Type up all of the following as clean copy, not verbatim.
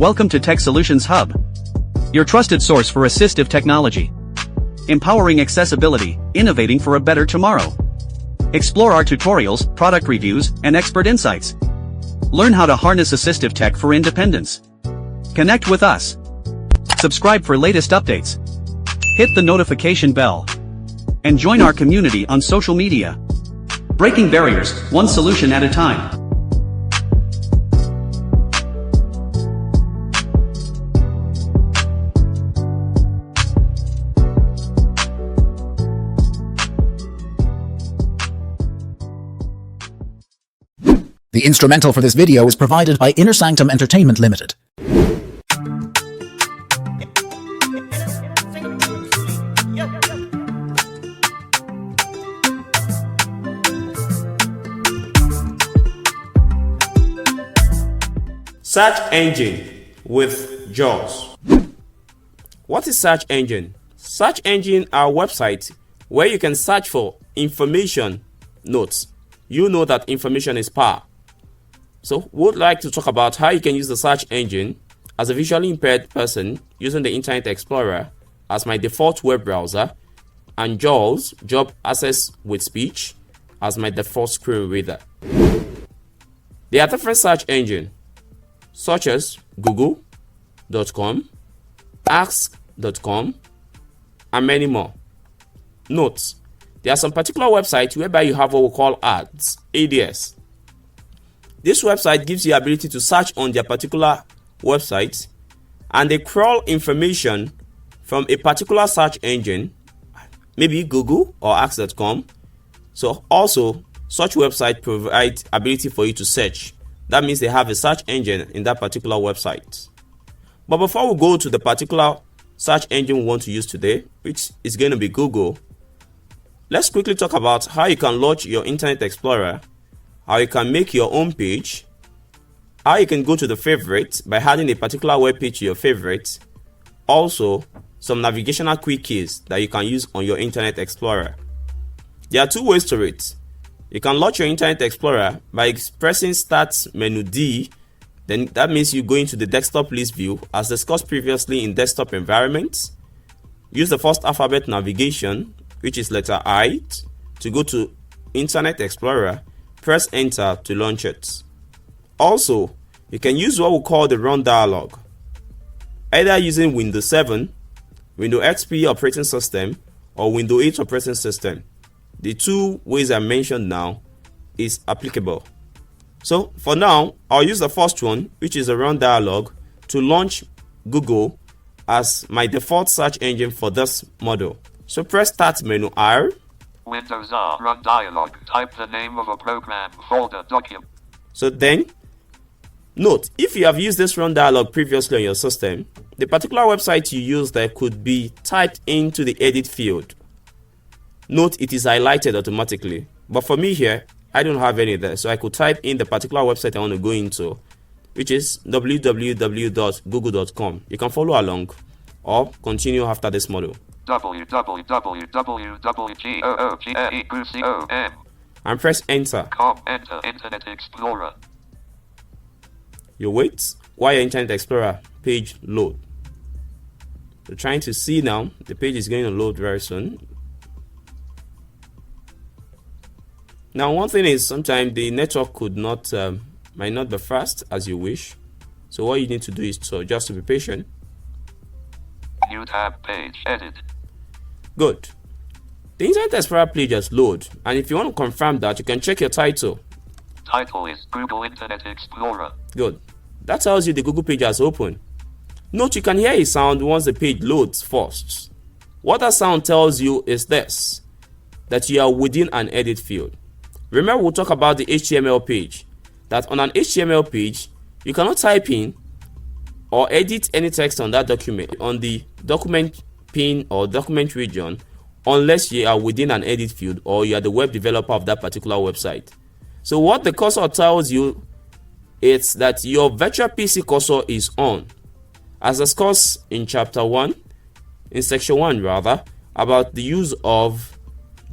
Welcome to Tech Solutions Hub, your trusted source for assistive technology. Empowering accessibility, innovating for a better tomorrow. Explore our tutorials, product reviews, and expert insights. Learn how to harness assistive tech for independence. Connect with us. Subscribe for latest updates. Hit the notification bell. And join our community on social media. Breaking barriers, one solution at a time. The instrumental for this video is provided by InnerSanctum Entertainment Ltd. Search engine with JAWS. What is search engine? Search engine are websites where you can search for information. Notes. You know that information is power. So we would like to talk about how you can use the search engine as a visually impaired person using the Internet Explorer as my default web browser and JAWS, Job Access with Speech, as my default screen reader. There are different search engines such as google.com, ask.com, and many more. Note, there are some particular websites whereby you have what we call ads. This website gives you the ability to search on their particular website and they crawl information from a particular search engine, maybe Google or ask.com. So also, such website provides ability for you to search. That means they have a search engine in that particular website. But before we go to the particular search engine we want to use today, which is going to be Google, let's quickly talk about how you can launch your Internet Explorer, how you can make your own page, how you can go to the favorite by adding a particular web page to your favorite, also some navigational quick keys that you can use on your Internet Explorer. There are two ways to it. You can launch your Internet Explorer by pressing Start menu D, then that means you go into the desktop list view as discussed previously in desktop environment. Use the first alphabet navigation, which is letter I, to go to Internet Explorer. Press enter to launch it. Also, you can use what we call the run dialog, either using Windows 7, Windows XP operating system, or Windows 8 operating system. The two ways I mentioned now is applicable. So for now, I'll use the first one, which is a run dialog, to launch Google as my default search engine for this model. So press Start menu R. Windows R, run dialog, type the name of a program, folder, document. So then, note, if you have used this run dialog previously on your system, the particular website you use there could be typed into the edit field. Note, it is highlighted automatically. But for me here, I don't have any there, so I could type in the particular website I want to go into, which is www.google.com. You can follow along or continue after this model. www.google.com and press enter. Enter Internet Explorer. You wait while your Internet Explorer page load. You're trying to see now. The page is going to load very soon. Now, one thing is sometimes the network might not be fast as you wish. So what you need to do is just to be patient. New tab page, edit. Good. The Internet Explorer page just load, and if you want to confirm that, you can check your title. Title is Google Internet Explorer. Good. That tells you the Google page has opened. Note, you can hear a sound once the page loads first. What that sound tells you is this, that you are within an edit field. Remember, we'll talk about the HTML page, that on an HTML page, you cannot type in or edit any text on that document, on the document pane or document region, unless you are within an edit field or you are the web developer of that particular website. So what the cursor tells you is that your virtual PC cursor is on. As discussed in chapter 1, in section 1 rather, about the use of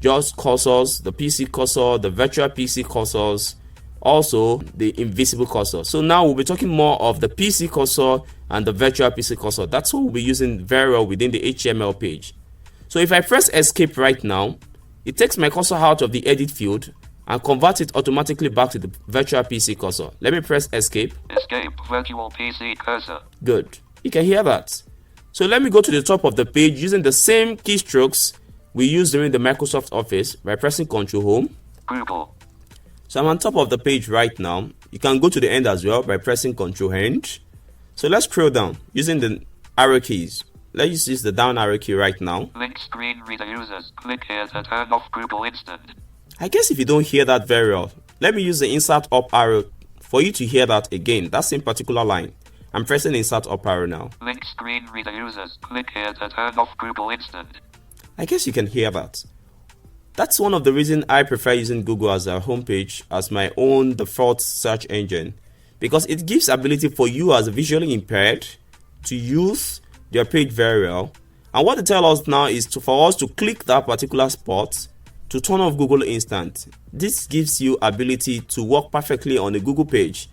JAWS cursors, the PC cursor, the virtual PC cursors, also the invisible cursor. So now we'll be talking more of the PC cursor and the virtual PC cursor. That's what we'll be using very well within the HTML page. So if I press escape right now, it takes my cursor out of the edit field and converts it automatically back to the virtual PC cursor. Let me press escape. Escape virtual PC cursor. Good. You can hear that. So let me go to the top of the page using the same keystrokes we used during the Microsoft Office by pressing Ctrl Home. Google. So I'm on top of the page right now. You can go to the end as well by pressing Ctrl End. So let's scroll down using the arrow keys. Let's use the down arrow key right now. Link screen reader users. Click here to turn off Google Instant. I guess if you don't hear that very well, let me use the insert up arrow for you to hear that again. That same particular line. I'm pressing insert up arrow now. Link screen reader users. Click here to turn off Google Instant. I guess you can hear that. That's one of the reasons I prefer using Google as a homepage as my own default search engine, because it gives ability for you as visually impaired to use their page very well. And what they tell us now is for us to click that particular spot to turn off Google Instant. This gives you ability to work perfectly on the Google page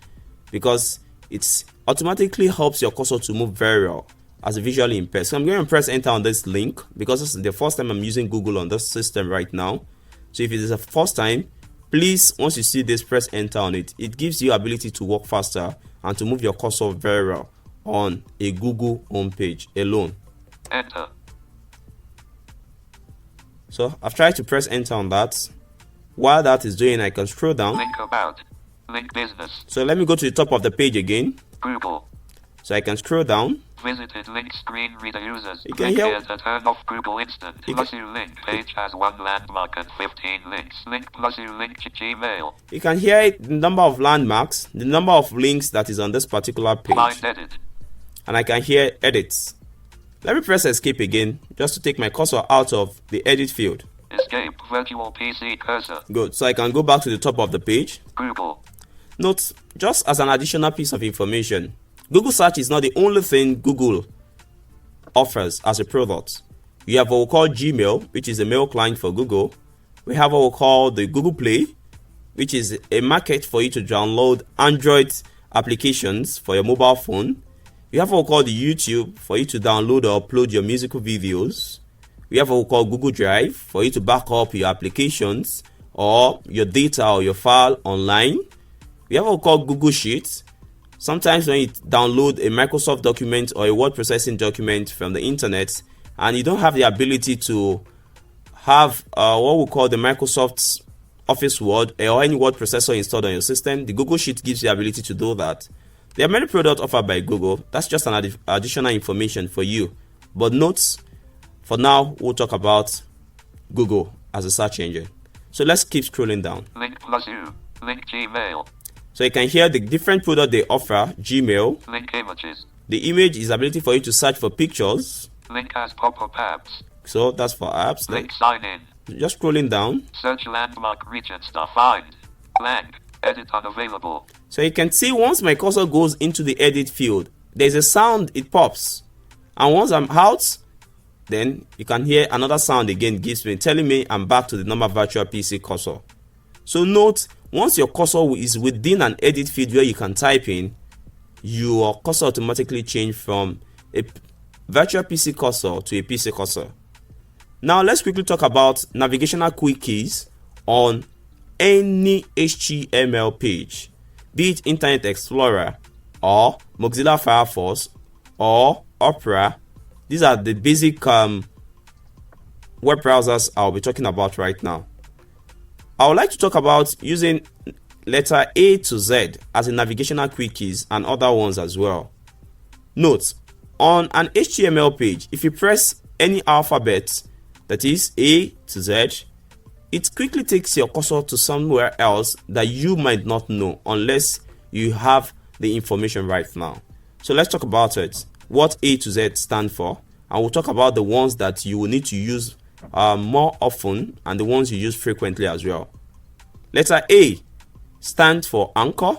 because it automatically helps your cursor to move very well as a visually impaired. So I'm going to press enter on this link because this is the first time I'm using Google on this system right now. So if it is the first time, please, once you see this, press enter on it. It gives you ability to work faster and to move your cursor very well on a Google homepage alone. Enter. So I've tried to press enter on that. While that is doing, I can scroll down. Link about. Link business. So let me go to the top of the page again. Google. So I can scroll down. Visited link screen reader users. You can Click hear- here to turn off Google Instant. Plus you link page has 1 landmark and 15 links. Link plus you link to Gmail. You can hear it, the number of landmarks, the number of links that is on this particular page. Find edit. And I can hear edits. Let me press escape again just to take my cursor out of the edit field. Escape virtual PC cursor. Good. So I can go back to the top of the page. Google. Note, just as an additional piece of information, Google search is not the only thing Google offers as a product. We have what we call Gmail, which is a mail client for Google. We have what we call the Google Play, which is a market for you to download Android applications for your mobile phone. We have what we call the YouTube for you to download or upload your musical videos. We have what we call Google Drive for you to back up your applications or your data or your file online. We have what we call Google Sheets. Sometimes when you download a Microsoft document or a word processing document from the internet and you don't have the ability to have what we call the Microsoft Office Word or any word processor installed on your system, the Google Sheet gives you the ability to do that. There are many products offered by Google. That's just an additional information for you. But note, for now, we'll talk about Google as a search engine. So let's keep scrolling down. Link plus you. Link Gmail. So you can hear the different products they offer. Gmail. Link images. The image is ability for you to search for pictures. Link as pop-up apps. So that's for apps. Link sign in. Just scrolling down. Search landmark region star find. Blank. Edit unavailable. So you can see once my cursor goes into the edit field, there's a sound, it pops. And once I'm out, then you can hear another sound again gives me, telling me I'm back to the normal virtual PC cursor. So note, once your cursor is within an edit field where you can type in, your cursor automatically change from a virtual PC cursor to a PC cursor. Now let's quickly talk about navigational quick keys on any HTML page, be it Internet Explorer or Mozilla Firefox or Opera. These are the basic web browsers I'll be talking about right now. I would like to talk about using letter A to Z as a navigational quick keys and other ones as well. Note, on an HTML page, if you press any alphabet, that is A to Z, it quickly takes your cursor to somewhere else that you might not know unless you have the information right now. So let's talk about it. What A to Z stand for, and we'll talk about the ones that you will need to use more often and the ones you use frequently as well. Letter A stands for anchor,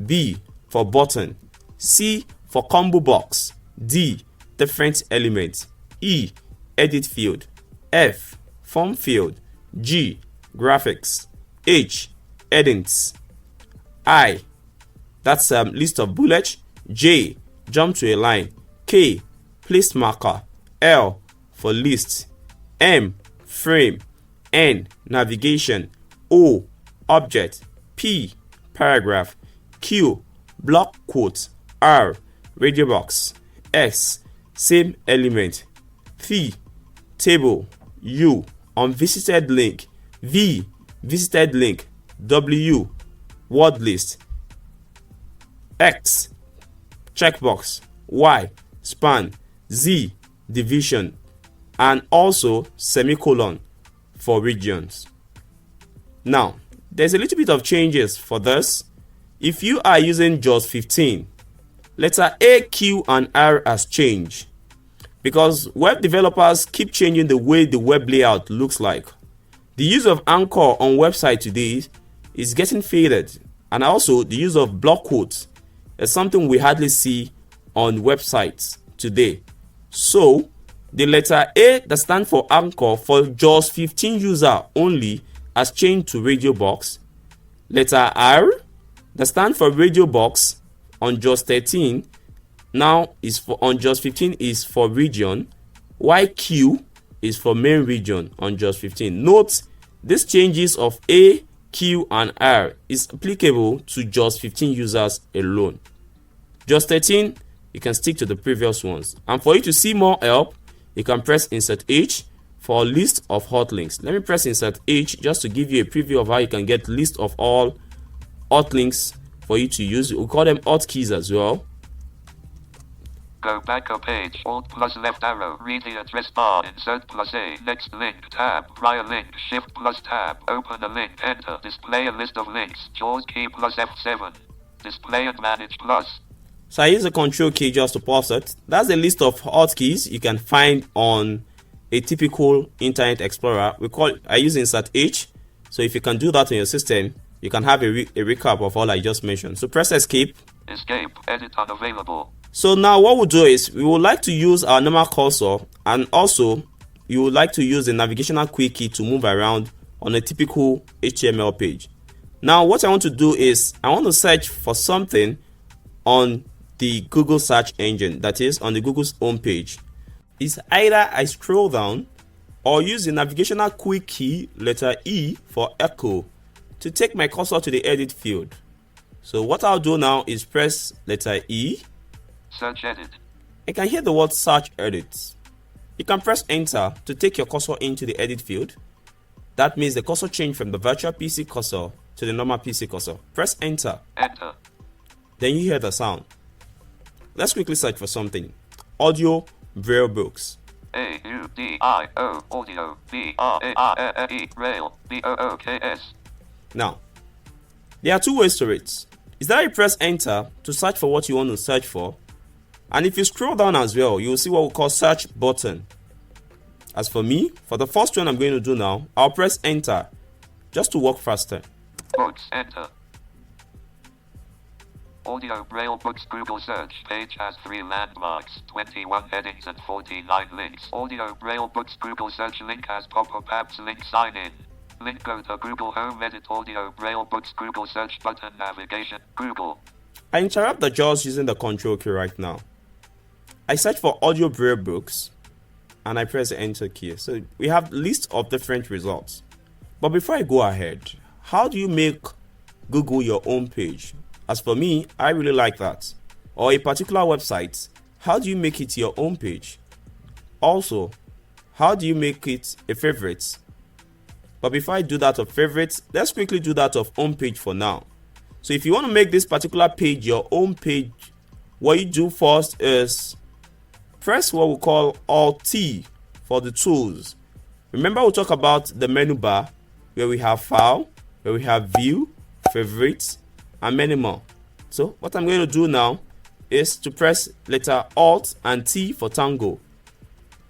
B for button, C for combo box, D different element, E edit field, F form field, G graphics, H edits, I, that's list of bullets. J, jump to a line. K, place marker. L, for list. M, frame. N, navigation. O, object. P, paragraph. Q, block quote. R, radio box. S, same element. T, table. U, unvisited link. V, visited link. W, word list. X, checkbox. Y, span. Z, division. And also semicolon for regions. Now, there's a little bit of changes for this. If you are using JAWS 15, letter A, Q, and R has changed because web developers keep changing the way the web layout looks like. The use of anchor on website today is getting faded, and also the use of block quotes is something we hardly see on websites today. So the letter A that stands for anchor for JAWS 15 user only has changed to radio box. Letter R that stands for radio box on JAWS 13 now is for on JAWS 15 is for region, while Q is for main region on JAWS 15. Note these changes of A, Q, and R is applicable to JAWS 15 users alone. JAWS 13, you can stick to the previous ones. And for you to see more help, you can press Insert H for a list of hot links. Let me press Insert H just to give you a preview of how you can get list of all hot links for you to use. We'll call them hotkeys as well. Go back a page. Alt plus left arrow. Read the address bar. Insert plus A. Next link. Tab. Prior link. Shift plus tab. Open a link. Enter. Display a list of links. JAWS key plus F7. Display and manage plus. So I use the control key just to pause it. That's a list of hotkeys you can find on a typical Internet Explorer. I use Insert H. So if you can do that on your system, you can have a recap of all I just mentioned. So press Escape. Escape. Edit unavailable. So now what we'll do is we would like to use our normal cursor, and also you would like to use the navigational quick key to move around on a typical HTML page. Now what I want to do is I want to search for something on the Google search engine, that is on the Google's home page. It's either I scroll down or use the navigational quick key letter E for echo to take my cursor to the edit field. So what I'll do now is press letter E. Search edit. I can hear the word search edit. You can press enter to take your cursor into the edit field. That means the cursor changed from the virtual PC cursor to the normal PC cursor. Press enter. Enter. Then you hear the sound. Let's quickly search for something. Audio Braille books. AUDIO audio BRAILE rail BOOKS. Now, there are two ways to it. Is that you press enter to search for what you want to search for, and if you scroll down as well, you will see what we call search button. As for me, for the first one I'm going to do now, I'll press enter just to work faster. Books, enter. Audio Braille Books Google search page has 3 landmarks, 21 headings and 49 links. Audio Braille Books Google search link has pop-up apps link sign in. Link go to Google Home edit Audio Braille Books Google search button navigation Google. I interrupt the JAWS using the control key right now. I search for Audio Braille Books and I press the enter key. So we have list of different results. But before I go ahead, how do you make Google your own page? As for me, I really like that. Or a particular website, how do you make it your own page? Also, how do you make it a favorite? But before I do that of favorites, let's quickly do that of home page for now. So if you want to make this particular page your own page, what you do first is press what we call Alt-T for the tools. Remember we talk about the menu bar where we have file, where we have view, favorites, and many more. So what I'm going to do now is to press letter Alt and T for Tango.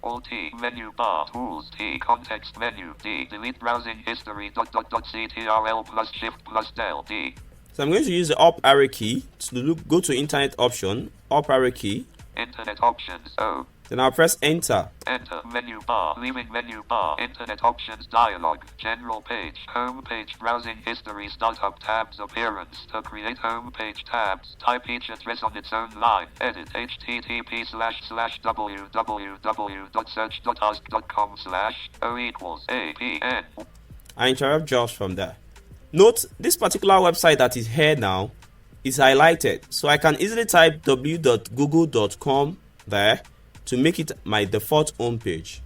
Alt T, menu bar, tools, T, context menu, D, delete browsing history, CTRL plus shift plus del, D. So I'm going to use the up arrow key to go to internet option, up arrow key. Internet options, O. Then I'll press enter. Enter. Menu bar. Leaving menu bar. Internet options dialog. General page. Home page. Browsing history. Startup tabs. Appearance. To create home page tabs, type each address on its own line. Edit. http://www.search.ask.com/o equals APN. I interrupt just from there. Note, this particular website that is here now is highlighted. So I can easily type w.google.com there to make it my default home page.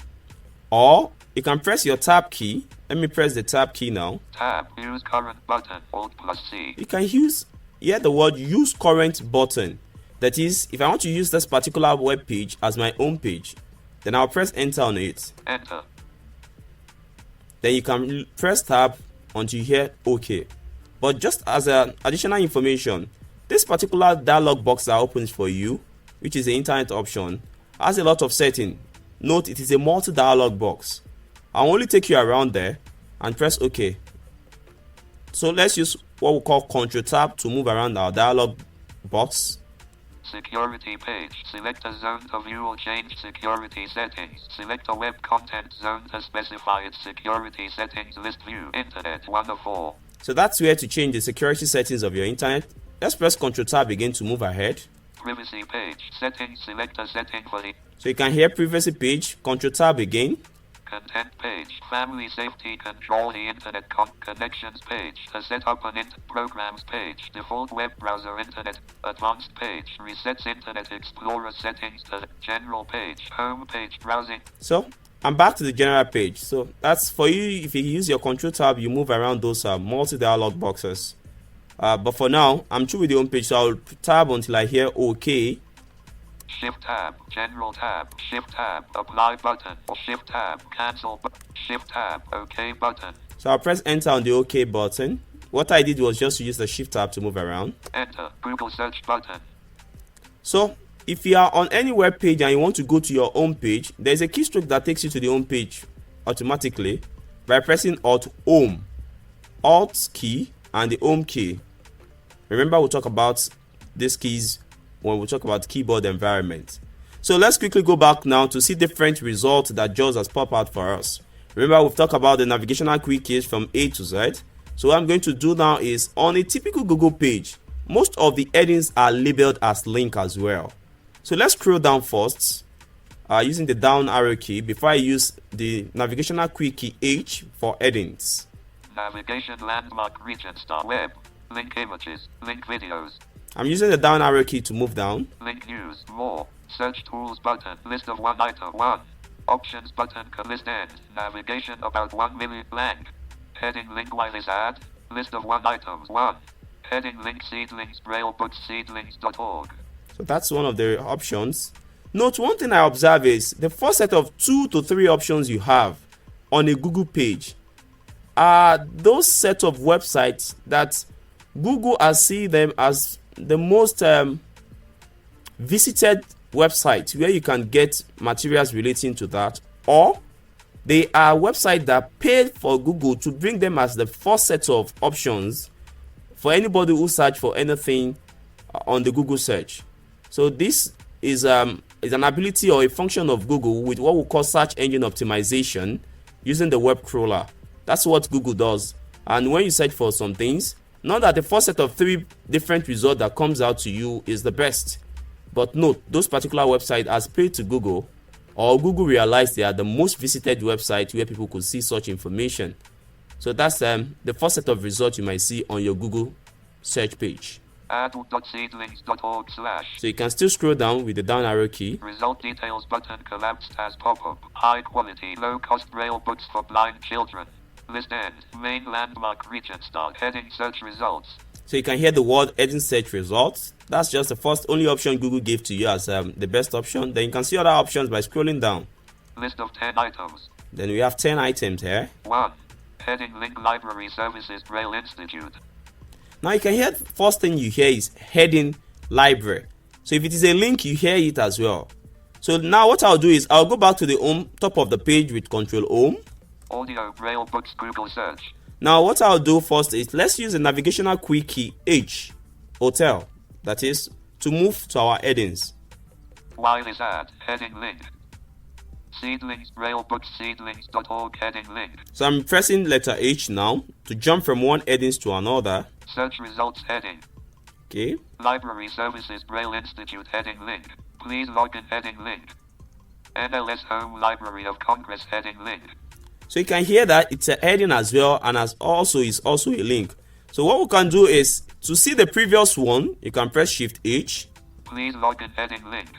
Or you can press your tab key. Let me press the tab key now. Tab. Use current button. Alt+C. You can use the word use current button. That is, if I want to use this particular web page as my home page, then I'll press enter on it. Enter. Then you can press tab until you hear OK. But just as an additional information, this particular dialog box that opens for you, which is the internet option, has a lot of settings. Note, it is a multi-dialog box. I'll only take you around there and press OK. So let's use what we call Control Tab to move around our dialog box. Security page. Select a zone to view or change security settings. Select a web content zone to specify its security settings. List view. Internet 1 of 4. So that's where to change the security settings of your internet. Let's press Control Tab again to move ahead. Privacy page. Settings. Select a setting for the So you can hear privacy page. Control Tab again. content page. Family safety control. The internet connections page. To set up an programs page. Default web browser. Internet advanced page. Resets Internet Explorer settings to the general page. Home page. Browsing. So I'm back to the general page. So that's for you. If you use your Control Tab, you move around those multi-dialog boxes. But for now, I'm through with the home page, so I'll tab until I hear OK. Shift tab, general tab, shift tab, apply button, shift tab, cancel, shift tab, OK button. So I'll press enter on the OK button. What I did was just to use the shift tab to move around. Enter, Google search button. So if you are on any web page and you want to go to your home page, there's a keystroke that takes you to the home page automatically by pressing Alt Home, Alt key and the Home key. Remember, we'll talk about these keys when we talk about keyboard environment. So let's quickly go back now to see different results that JAWS has popped out for us. Remember, we've talked about the navigational quick keys from A to Z. So what I'm going to do now is, on a typical Google page, most of the headings are labeled as link as well. So let's scroll down first using the down arrow key before I use the navigational quick key H for headings. Navigation landmark region star web, link images, link videos. I'm using the down arrow key to move down. Link news, more, search tools button, list of one item 1, options button, list end, navigation about 1 million blank, heading link wireless ad, list of one items 1, heading link seedlings, braille books seedlings.org. So that's one of the options. Note, one thing I observe is the first set of 2 to 3 options you have on a Google page are those set of websites that Google has seen them as the most visited website where you can get materials relating to that, or they are websites that paid for Google to bring them as the first set of options for anybody who search for anything on the Google search. So this is an ability or a function of Google with what we call search engine optimization using the web crawler. That's what Google does. And when you search for some things, not that the first set of 3 different results that comes out to you is the best, but note, those particular websites as paid to Google, or Google realized they are the most visited website where people could see such information. So that's the first set of results you might see on your Google search page. Add.seedlings.org/ So you can still scroll down with the down arrow key. Result details button collapsed as pop-up. High quality, low cost braille books for blind children. List end. Main landmark region start. Heading search results. So you can hear the word heading search results. That's just the only option Google gave to you as the best option. Then you can see other options by scrolling down. List of 10 items. Then we have 10 items here. 1. Heading link library services Braille Institute. Now you can hear, first thing you hear is heading library. So if it is a link, you hear it as well. So now what I'll do is I'll go back to the home top of the page with Control Home. Audio Braille books Google search. Now what I'll do first is let's use the navigational quick key H, hotel, that is to move to our headings. Wireless ad, heading link, Seedlings, railbookseedlings.org heading link. So I'm pressing letter H now to jump from one headings to another. Search results heading. Okay. Library Services Braille Institute heading link. Please log in heading link. NLS Home Library of Congress heading link. So you can hear that it's a heading as well, and as also is also a link. So what we can do is to see the previous one, you can press Shift H. Please log in heading link.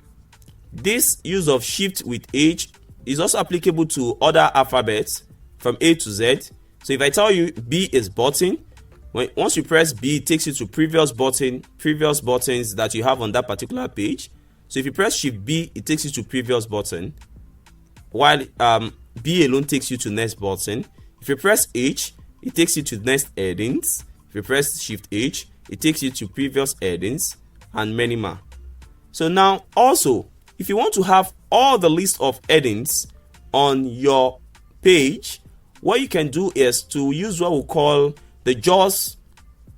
This use of Shift with H is also applicable to other alphabets from A to Z. So if I tell you B is button, once you press B, it takes you to previous buttons that you have on that particular page. So if you press Shift B, it takes you to previous button, while B alone takes you to next button. If you press H, it takes you to next headings. If you press Shift H, it takes you to previous headings, and many more. So now also, if you want to have all the list of headings on your page, what you can do is to use what we call the JAWS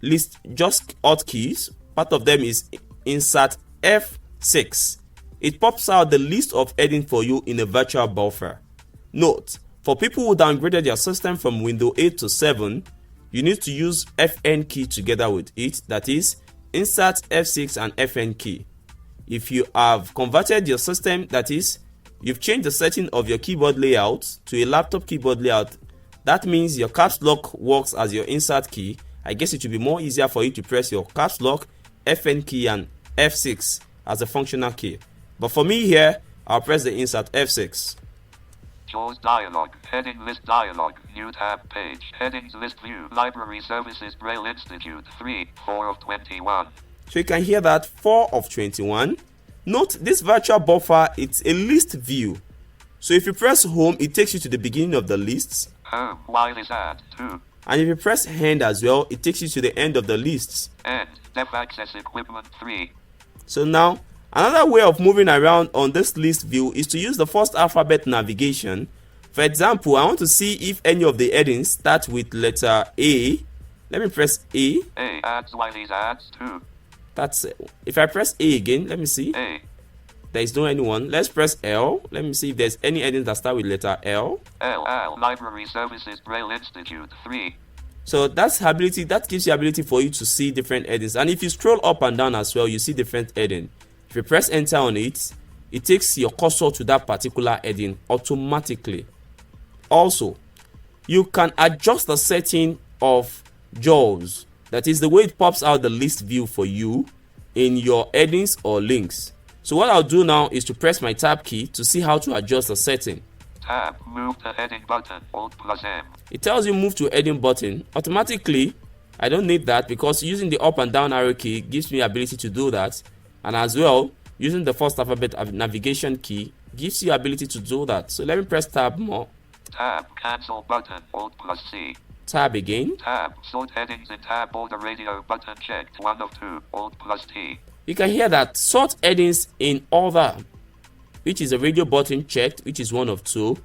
list, JAWS hotkeys. Part of them is insert F6. It pops out the list of headings for you in a virtual buffer. Note, for people who downgraded their system from Windows 8 to 7, you need to use FN key together with it. That is, insert F6 and FN key. If you have converted your system, that is, you've changed the setting of your keyboard layout to a laptop keyboard layout, that means your caps lock works as your insert key. I guess it will be more easier for you to press your caps lock, FN key, and F6 as a functional key. But for me here, I'll press the insert F6. JAWS dialog, heading list dialog, new tab page, headings list view, Library Services Braille Institute 4 of 21. So you can hear that 4 of 21. Note this virtual buffer, it's a list view. So if you press home, it takes you to the beginning of the lists. Home, while is at 2. And if you press end as well, it takes you to the end of the lists. End, Def Access Equipment 3. So now, another way of moving around on this list view is to use the first alphabet navigation. For example, I want to see if any of the headings start with letter A. Let me press A. A adds while is at 2. That's it. If I press A again, let me see. A. There is no anyone. Let's press L. Let me see if there's any headings that start with letter L. L. Library Services Braille Institute 3. So that's ability. That gives you ability for you to see different headings. And if you scroll up and down as well, you see different heading. If you press enter on it, it takes your cursor to that particular heading automatically. Also, you can adjust the setting of JAWS. That is the way it pops out the list view for you in your headings or links. So what I'll do now is to press my tab key to see how to adjust the setting. Tab, move to heading button, Alt+M. It tells you move to heading button. Automatically, I don't need that because using the up and down arrow key gives me ability to do that. And as well, using the first alphabet navigation key gives you ability to do that. So let me press tab more. Tab, cancel button, Alt+C. Tab again. Tab, sort headings in tab order radio button checked, 1 of 2, Alt+T. You can hear that sort headings in order, which is a radio button checked, which is 1 of 2.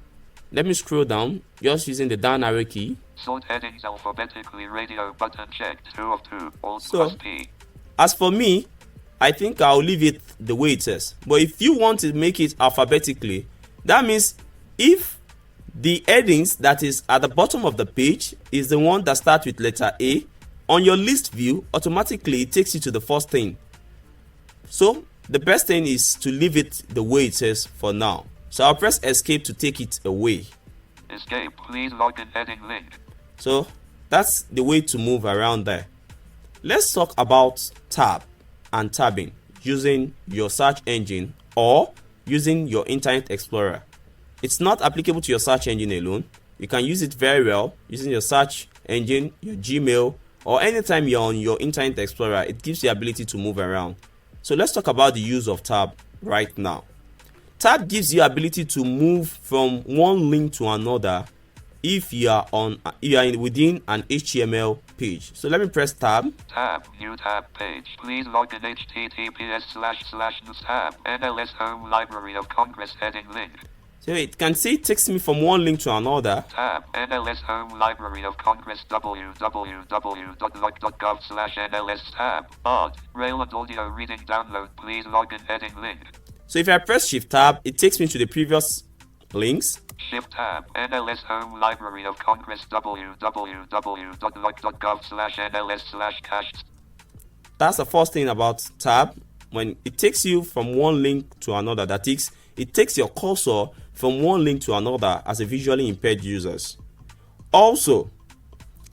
Let me scroll down, just using the down arrow key. Sort headings alphabetically radio button checked, 2 of 2, Alt+P. As for me, I think I'll leave it the way it is. But if you want to make it alphabetically, that means if the headings that is at the bottom of the page is the one that starts with letter A, on your list view, automatically it takes you to the first thing. So the best thing is to leave it the way it is for now. So I'll press escape to take it away. Escape, please log in heading link. So that's the way to move around there. Let's talk about tab and tabbing using your search engine or using your Internet Explorer. It's not applicable to your search engine alone. You can use it very well using your search engine, your Gmail, or anytime you're on your Internet Explorer. It gives you the ability to move around. So let's talk about the use of tab right now. Tab gives you ability to move from one link to another if you are within an HTML page. So let me press tab. Tab, new tab page. Please log in https://tab NLS Home Library of Congress heading link. So it can see it takes me from one link to another. Tab, NLS Home Library of Congress www.log.gov/NLS tab. Odd, Braille and audio reading download. Please log in heading link. So if I press Shift Tab, it takes me to the previous links. Shift tab. NLS Home Library of Congress www.luck.gov/NLS/cache. That's the first thing about tab. When it takes you from one link to another, it takes your cursor from one link to another as a visually impaired users. Also,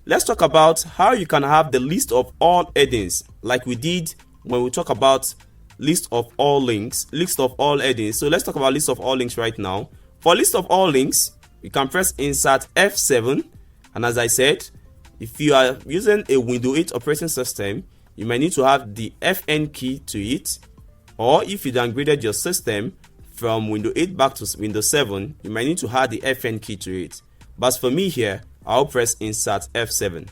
let's talk about how you can have the list of all headings like we did when we talk about list of all links, list of all headings. So let's talk about list of all links right now. For list of all links, you can press insert F7, and as I said, if you are using a Windows 8 operating system, you might need to have the FN key to it, or if you downgraded your system from Windows 8 back to Windows 7, you might need to add the FN key to it. But for me here, I'll press insert F7.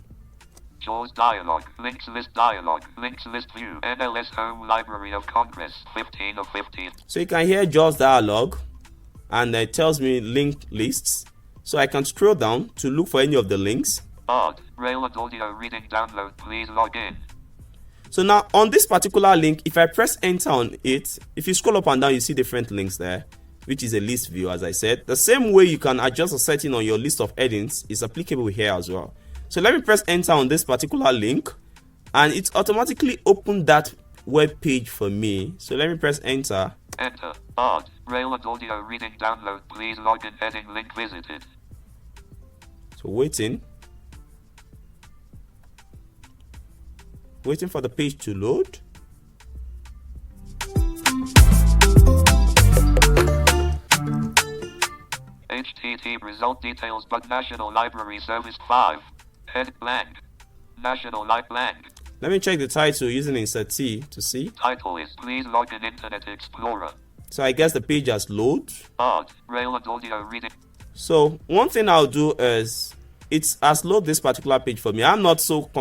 JAWS dialog, links list dialog, links list view, NLS Home Library of Congress, 15 of 15. So you can hear JAWS dialog, and it tells me link lists. So I can scroll down to look for any of the links. Odd, Rail and Audio Reading Download, please log in. So now on this particular link, if I press enter on it, if you scroll up and down, you see different links there, which is a list view, as I said. The same way you can adjust a setting on your list of headings is applicable here as well. So let me press enter on this particular link, and it's automatically opened that web page for me. So let me press enter. Enter. Odd, Rail and Audio Reading Download, please log in, heading link visited. So waiting for the page to load. HTTP result details but National Library Service 5. Head blank. National Library blank. Let me check the title using insert T to see. Title is please log in Internet Explorer. So I guess the page has loaded. Odd, Rail and Audio Reading. So one thing I'll do is it has loaded this particular page for me. I'm not so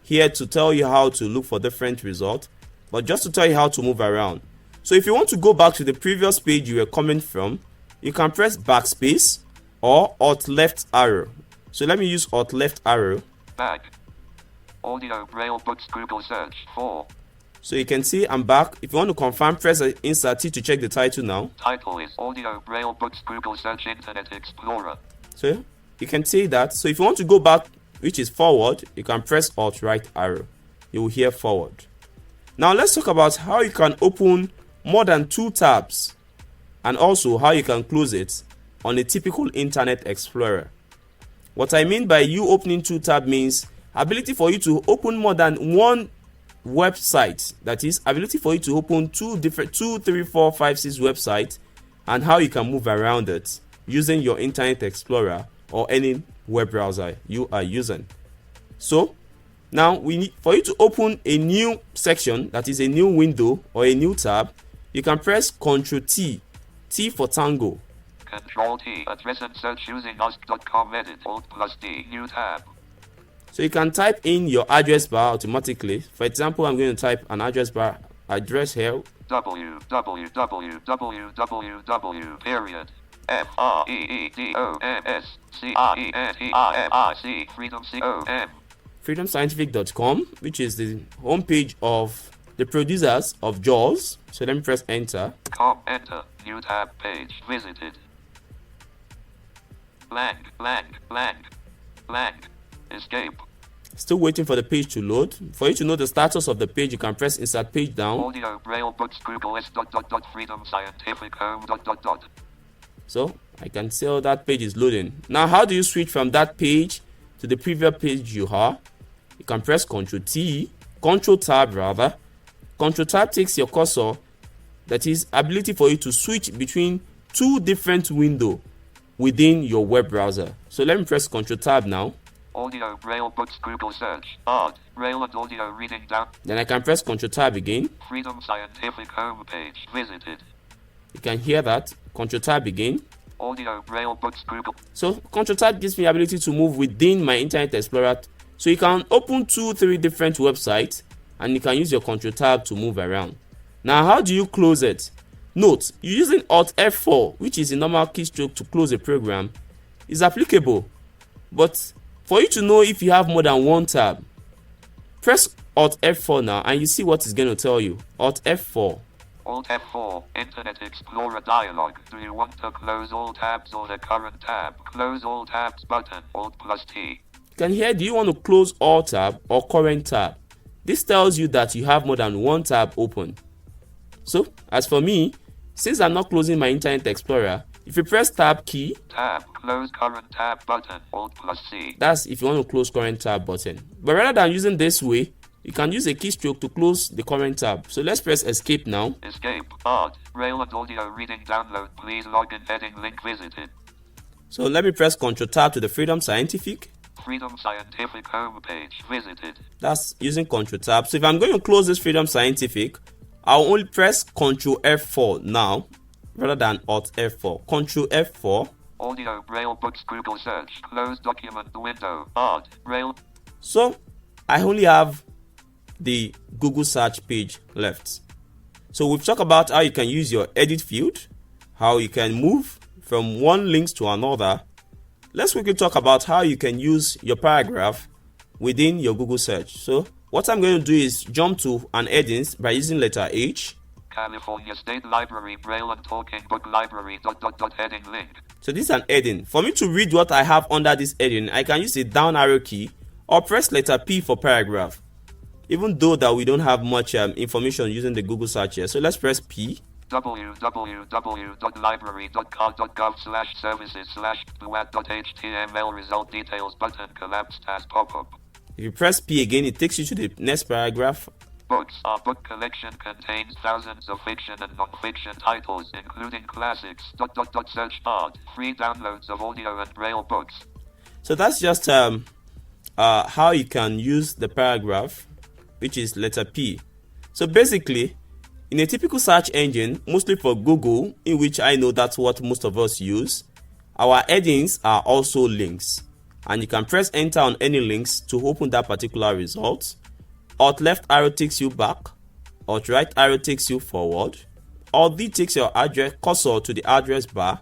here to tell you how to look for different results, but just to tell you how to move around. So if you want to go back to the previous page you were coming from, you can press backspace or alt left arrow. So let me use alt left arrow. Back. Audio Braille Books Google search 4. So you can see I'm back. If you want to confirm, press insert T to check the title now. Title is Audio Braille Books Google search Internet Explorer. So you can see that. So if you want to go back, which is forward, you can press alt right arrow. You will hear forward. Now let's talk about how you can open more than 2 tabs, and also how you can close it on a typical Internet Explorer. What I mean by you opening 2 tabs means ability for you to open more than one website. That is, ability for you to open 2, 3, 4, 5, 6 websites, and how you can move around it using your Internet Explorer or any web browser you are using. So now we need for you to open a new section, that is a new window or a new tab. You can press Ctrl T, T for Tango. Control T, address and search using ask.com, edit, Alt+D, new tab. So you can type in your address bar automatically. For example, I'm going to type an address bar address here. www. Period. FREEDOMSCIENTIMIC freedom.com. freedomscientific.com, which is the homepage of the producers of JAWS. So let me press enter. Enter. New tab page visited. Blank. Escape. Still waiting for the page to load. For you to know the status of the page, you can press insert page down. Audio Braille Books Google S. Freedom Scientific Home. So I can tell that page is loading. Now how do you switch from that page to the previous page you are? You can press Ctrl T, Ctrl Tab rather. Ctrl Tab takes your cursor, that is ability for you to switch between 2 different windows within your web browser. So let me press Ctrl Tab now. Audio Braille Books Google search. Odd, Braille and Audio Reading down. Then I can press Ctrl Tab again. Freedom Scientific homepage visited. You can hear that. Ctrl Tab again. Audio Braille Books Google. So Ctrl Tab gives me the ability to move within my Internet Explorer. So you can open 2, 3 different websites, and you can use your Ctrl Tab to move around. Now how do you close it? Note, using Alt F4, which is a normal keystroke to close a program, is applicable. But for you to know if you have more than 1 tab, press Alt F4 now and you see what it's going to tell you. Alt F4. Alt F4. Internet Explorer dialog. Do you want to close all tabs or the current tab? Close all tabs button. Alt plus T. You can hear, do you want to close all tab or current tab? This tells you that you have more than one tab open. So, as for me, since I'm not closing my Internet Explorer, if you press tab key, tab, close current tab button, Alt plus C. That's if you want to close current tab button. But rather than using this way, you can use a keystroke to close the current tab. So let's press escape now. Escape, Art, Braille and audio reading download, please log in heading link visited. So let me press Ctrl tab to the Freedom Scientific. Freedom Scientific homepage visited. That's using Ctrl tab. So if I'm going to close this Freedom Scientific, I'll only press Ctrl F4 now rather than Alt F4. Ctrl F4. Audio Braille books Google search. Close document window. Art Braille. So I only have the Google search page left. So we've talked about how you can use your edit field, how you can move from one link to another. Let's quickly talk about how you can use your paragraph within your Google search. So what I'm going to do is jump to an heading by using letter H. California State Library Braille and Talking Book Library ... heading link. So this is an heading. For me to read what I have under this heading, I can use the down arrow key or press letter P for paragraph. Even though that we don't have much information using the Google search here. So let's press P. www.library.gov/services/buad.html result details button collapsed as pop-up. If you press P again, it takes you to the next paragraph. Books. Our book collection contains thousands of fiction and non-fiction titles, including classics. Search art. Free downloads of audio and Braille books. So that's just how you can use the paragraph, which is letter P. So basically, in a typical search engine, mostly for Google, in which I know that's what most of us use, our headings are also links. And you can press enter on any links to open that particular result. Alt left arrow takes you back. Alt right arrow takes you forward. Alt D takes your address cursor to the address bar.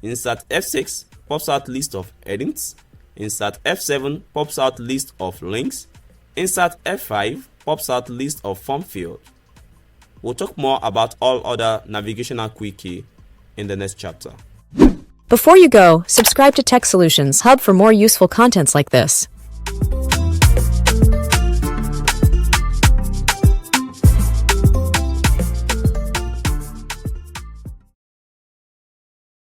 Insert F6 pops out list of headings. Insert F7 pops out list of links. Insert F5 pops out list of form field. We'll talk more about all other navigational quick key in the next chapter. Before you go, subscribe to Tech Solutions Hub for more useful contents like this.